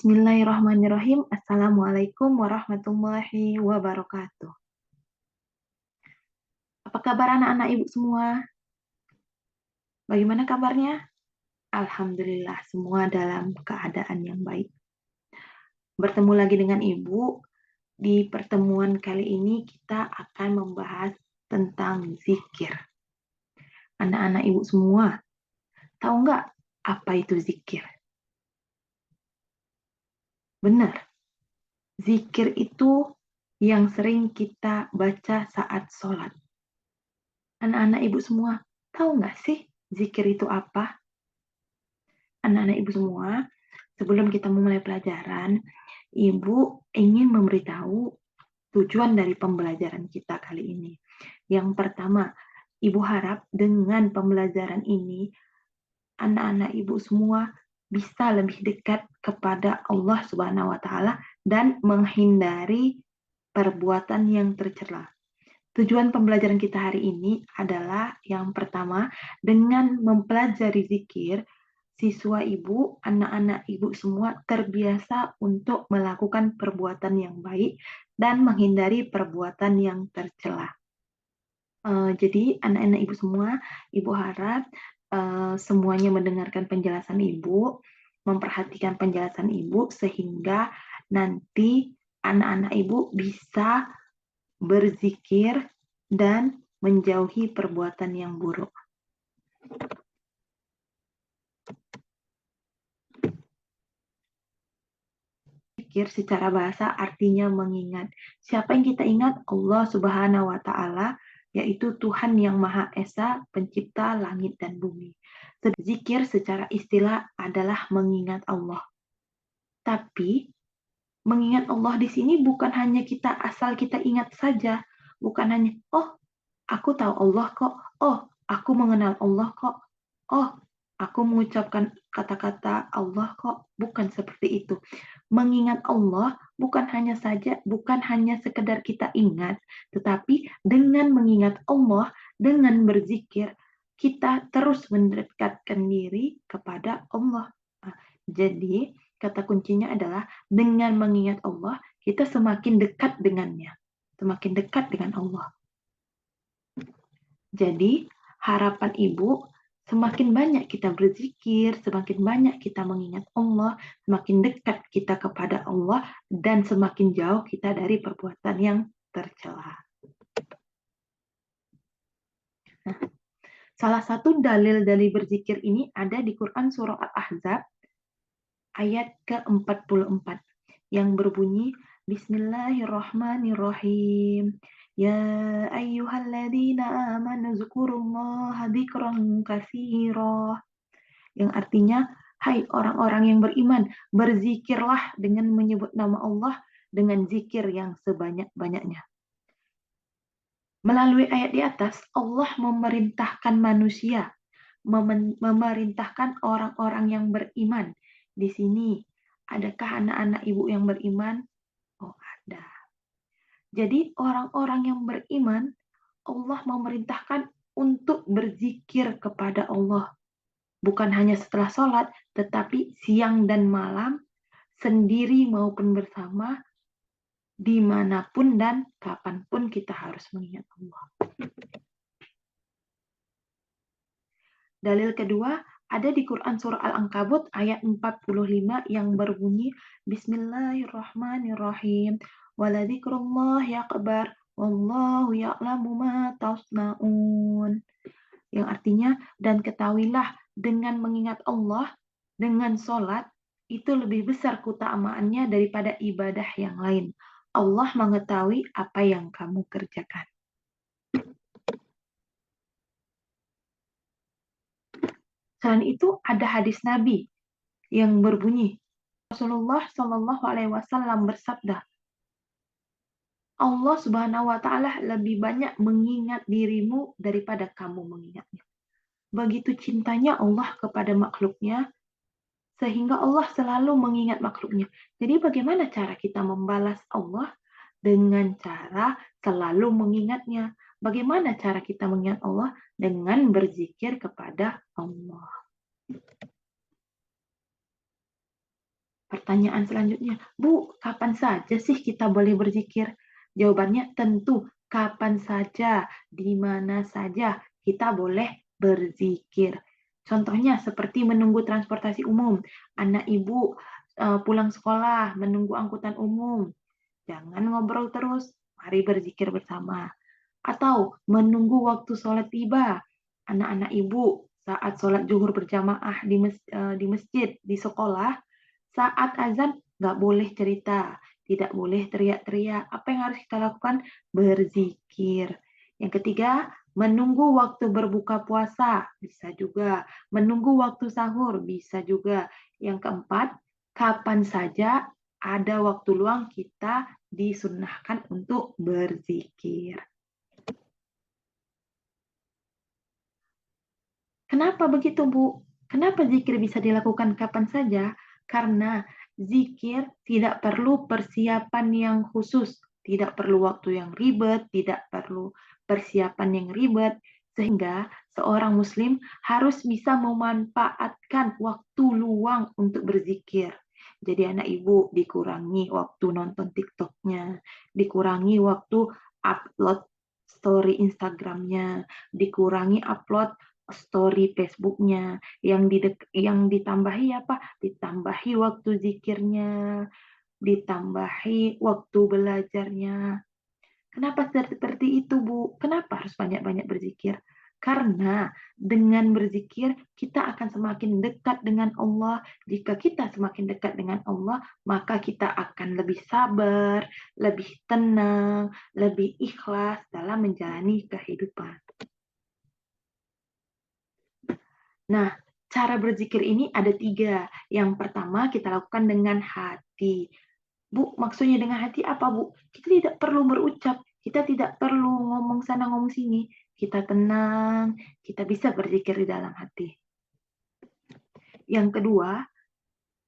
Bismillahirrahmanirrahim. Assalamualaikum warahmatullahi wabarakatuh. Apa kabar anak-anak ibu semua? Bagaimana kabarnya? Alhamdulillah, semua dalam keadaan yang baik. Bertemu lagi dengan ibu. Di pertemuan kali ini kita akan membahas tentang zikir. Anak-anak ibu semua, tahu nggak apa itu zikir? Benar, zikir itu yang sering kita baca saat sholat. Anak-anak ibu semua, tahu nggak sih zikir itu apa? Anak-anak ibu semua, sebelum kita memulai pelajaran, ibu ingin memberitahu tujuan dari pembelajaran kita kali ini. Yang pertama, ibu harap dengan pembelajaran ini, anak-anak ibu semua bisa lebih dekat kepada Allah Subhanahu wa Ta'ala dan menghindari perbuatan yang tercela. Tujuan pembelajaran kita hari ini adalah yang pertama, dengan mempelajari zikir, siswa ibu, anak-anak ibu semua terbiasa untuk melakukan perbuatan yang baik dan menghindari perbuatan yang tercela. Jadi anak-anak ibu semua, ibu harap semuanya mendengarkan penjelasan ibu, memperhatikan penjelasan ibu sehingga nanti anak-anak ibu bisa berzikir dan menjauhi perbuatan yang buruk. Zikir secara bahasa artinya mengingat. Siapa yang kita ingat? Allah Subhanahu wa Ta'ala, yaitu Tuhan yang Maha Esa, Pencipta langit dan bumi. Zikir secara istilah adalah mengingat Allah. Tapi mengingat Allah di sini bukan hanya kita asal kita ingat saja, bukan hanya aku tahu Allah kok, aku mengenal Allah kok, aku mengucapkan kata-kata Allah kok, bukan seperti itu. Mengingat Allah bukan hanya sekedar kita ingat, tetapi dengan mengingat Allah, dengan berzikir, kita terus mendekatkan diri kepada Allah. Jadi, kata kuncinya adalah dengan mengingat Allah, kita semakin dekat dengannya, semakin dekat dengan Allah. Jadi, harapan ibu, semakin banyak kita berzikir, semakin banyak kita mengingat Allah, semakin dekat kita kepada Allah, dan semakin jauh kita dari perbuatan yang tercela. Nah, salah satu dalil-dalil berzikir ini ada di Quran Surah Al-Ahzab, ayat ke-44, yang berbunyi, Bismillahirrahmanirrahim. Ya ayyuhalladzina amanu dzkurullaha dzikran katsira. Yang artinya, hai orang-orang yang beriman, berzikirlah dengan menyebut nama Allah dengan zikir yang sebanyak-banyaknya. Melalui ayat di atas, Allah memerintahkan manusia, memerintahkan orang-orang yang beriman. Di sini, adakah anak-anak ibu yang beriman? Oh, ada. Jadi orang-orang yang beriman, Allah memerintahkan untuk berzikir kepada Allah. Bukan hanya setelah sholat, tetapi siang dan malam, sendiri maupun bersama, dimanapun dan kapanpun kita harus mengingat Allah. Dalil kedua, ada di Quran Surah Al-Ankabut ayat 45 yang berbunyi, Bismillahirrahmanirrahim. Waladzikrullahi akbar, wallahu ya'lamu ma tasna'un. Yang artinya, dan ketahuilah dengan mengingat Allah, dengan sholat, itu lebih besar keutamaannya daripada ibadah yang lain. Allah mengetahui apa yang kamu kerjakan. Selain itu, ada hadis Nabi yang berbunyi, Rasulullah Shallallahu Alaihi Wasallam bersabda, Allah Subhanahu Wa Taala lebih banyak mengingat dirimu daripada kamu mengingatnya. Begitu cintanya Allah kepada makhluknya, sehingga Allah selalu mengingat makhluknya. Jadi bagaimana cara kita membalas Allah? Dengan cara selalu mengingatnya. Bagaimana cara kita mengingat Allah? Dengan berzikir kepada Allah. Pertanyaan selanjutnya, Bu, kapan saja sih kita boleh berzikir? Jawabannya tentu kapan saja, di mana saja kita boleh berzikir. Contohnya seperti menunggu transportasi umum, anak ibu pulang sekolah, menunggu angkutan umum. Jangan ngobrol terus, mari berzikir bersama. Atau menunggu waktu sholat tiba, anak-anak ibu saat sholat zuhur berjamaah di masjid, di sekolah, saat azan nggak boleh cerita, tidak boleh teriak-teriak. Apa yang harus kita lakukan? Berzikir. Yang ketiga, menunggu waktu berbuka puasa, bisa juga. Menunggu waktu sahur, bisa juga. Yang keempat, kapan saja ada waktu luang kita disunnahkan untuk berzikir. Kenapa begitu, Bu? Kenapa zikir bisa dilakukan kapan saja? Karena zikir tidak perlu persiapan yang khusus, tidak perlu waktu yang ribet, tidak perlu persiapan yang ribet, sehingga seorang muslim harus bisa memanfaatkan waktu luang untuk berzikir. Jadi anak ibu dikurangi waktu nonton TikTok-nya, dikurangi waktu upload story Instagram-nya, dikurangi upload story Facebook-nya, yang ditambahi apa? Ditambahi waktu zikirnya, ditambahi waktu belajarnya. Kenapa seperti itu, Bu? Kenapa harus banyak-banyak berzikir? Karena dengan berzikir kita akan semakin dekat dengan Allah. Jika kita semakin dekat dengan Allah, maka kita akan lebih sabar, lebih tenang, lebih ikhlas dalam menjalani kehidupan. Nah, cara berzikir ini ada 3. Yang pertama kita lakukan dengan hati. Bu, maksudnya dengan hati apa, Bu? Kita tidak perlu berucap, kita tidak perlu ngomong sana ngomong sini. Kita tenang, kita bisa berzikir di dalam hati. Yang kedua,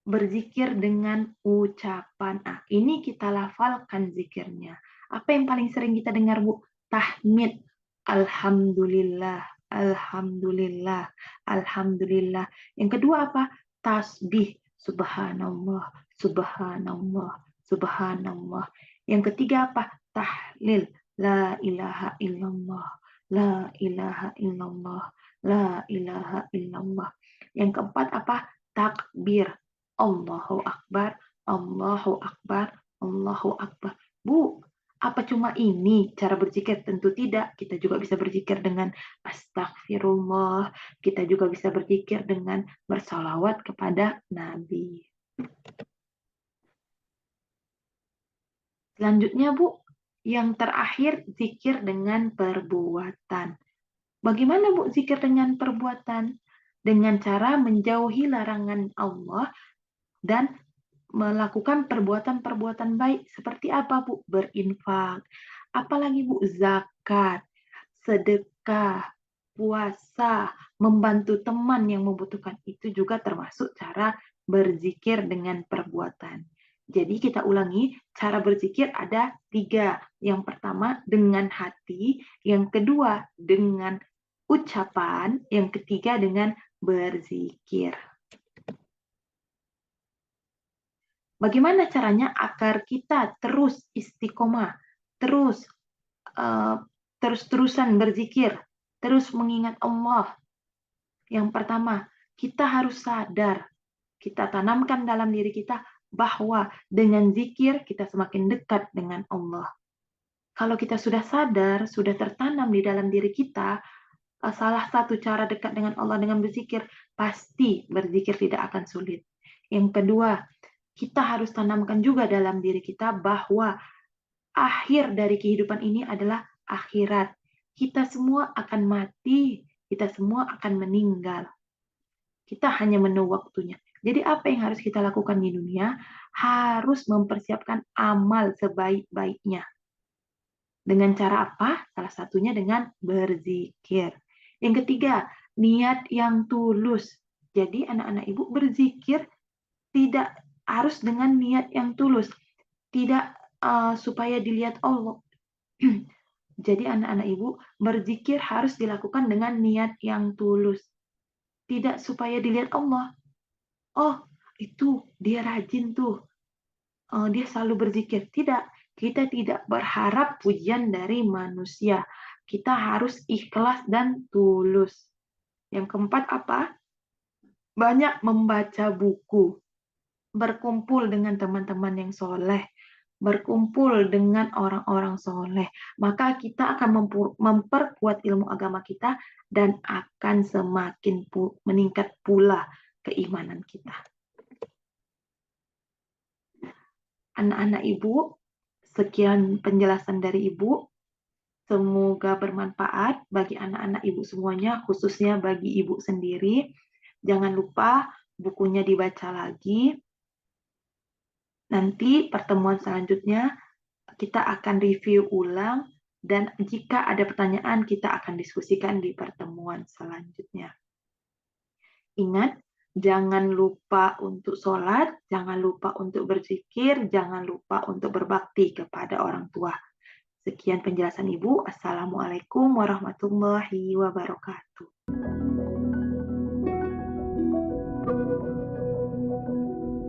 berzikir dengan ucapan. Ini kita lafalkan zikirnya. Apa yang paling sering kita dengar, Bu? Tahmid. Alhamdulillah, alhamdulillah, alhamdulillah. Yang kedua apa? Tasbih. Subhanallah, subhanallah, subhanallah. Yang ketiga apa? Tahlil. La ilaha illallah, la ilaha illallah, la ilaha illallah. Yang keempat apa? Takbir. Allahu Akbar, Allahu Akbar, Allahu Akbar. Bu, apa cuma ini cara berzikir? Tentu tidak. Kita juga bisa berzikir dengan astagfirullah. Kita juga bisa berzikir dengan bersalawat kepada Nabi. Selanjutnya, Bu, yang terakhir zikir dengan perbuatan. Bagaimana, Bu, zikir dengan perbuatan? Dengan cara menjauhi larangan Allah dan melakukan perbuatan-perbuatan baik. Seperti apa, Bu? Berinfak. Apalagi, Bu? Zakat, sedekah, puasa, membantu teman yang membutuhkan. Itu juga termasuk cara berzikir dengan perbuatan. Jadi kita ulangi, cara berzikir ada 3. Yang pertama dengan hati, yang kedua dengan ucapan, yang ketiga dengan berzikir. Bagaimana caranya agar kita terus istiqomah, terus uh, terus-terusan berzikir, terus mengingat Allah? Yang pertama, kita harus sadar, kita tanamkan dalam diri kita bahwa dengan zikir kita semakin dekat dengan Allah. Kalau kita sudah sadar, sudah tertanam di dalam diri kita, salah satu cara dekat dengan Allah dengan berzikir, pasti berzikir tidak akan sulit. Yang kedua, kita harus tanamkan juga dalam diri kita bahwa akhir dari kehidupan ini adalah akhirat. Kita semua akan mati, kita semua akan meninggal. Kita hanya menunggu waktunya. Jadi apa yang harus kita lakukan di dunia? Harus mempersiapkan amal sebaik-baiknya. Dengan cara apa? Salah satunya dengan berzikir. Yang ketiga, niat yang tulus. Jadi anak-anak ibu berzikir tidak harus dengan niat yang tulus. Tidak supaya dilihat Allah. Jadi anak-anak ibu berzikir harus dilakukan dengan niat yang tulus. Tidak supaya dilihat Allah. Oh, itu dia rajin tuh, dia selalu berzikir. Tidak, kita tidak berharap pujian dari manusia. Kita harus ikhlas dan tulus. Yang keempat apa? Banyak membaca buku, berkumpul dengan teman-teman yang soleh, berkumpul dengan orang-orang soleh. Maka kita akan memperkuat ilmu agama kita dan akan semakin meningkat pula keimanan kita. Anak-anak Ibu, sekian penjelasan dari Ibu. Semoga bermanfaat bagi anak-anak Ibu semuanya, khususnya bagi Ibu sendiri. Jangan lupa bukunya dibaca lagi. Nanti pertemuan selanjutnya kita akan review ulang dan jika ada pertanyaan kita akan diskusikan di pertemuan selanjutnya. Ingat, jangan lupa untuk sholat, jangan lupa untuk berzikir, jangan lupa untuk berbakti kepada orang tua. Sekian penjelasan Ibu. Assalamualaikum warahmatullahi wabarakatuh.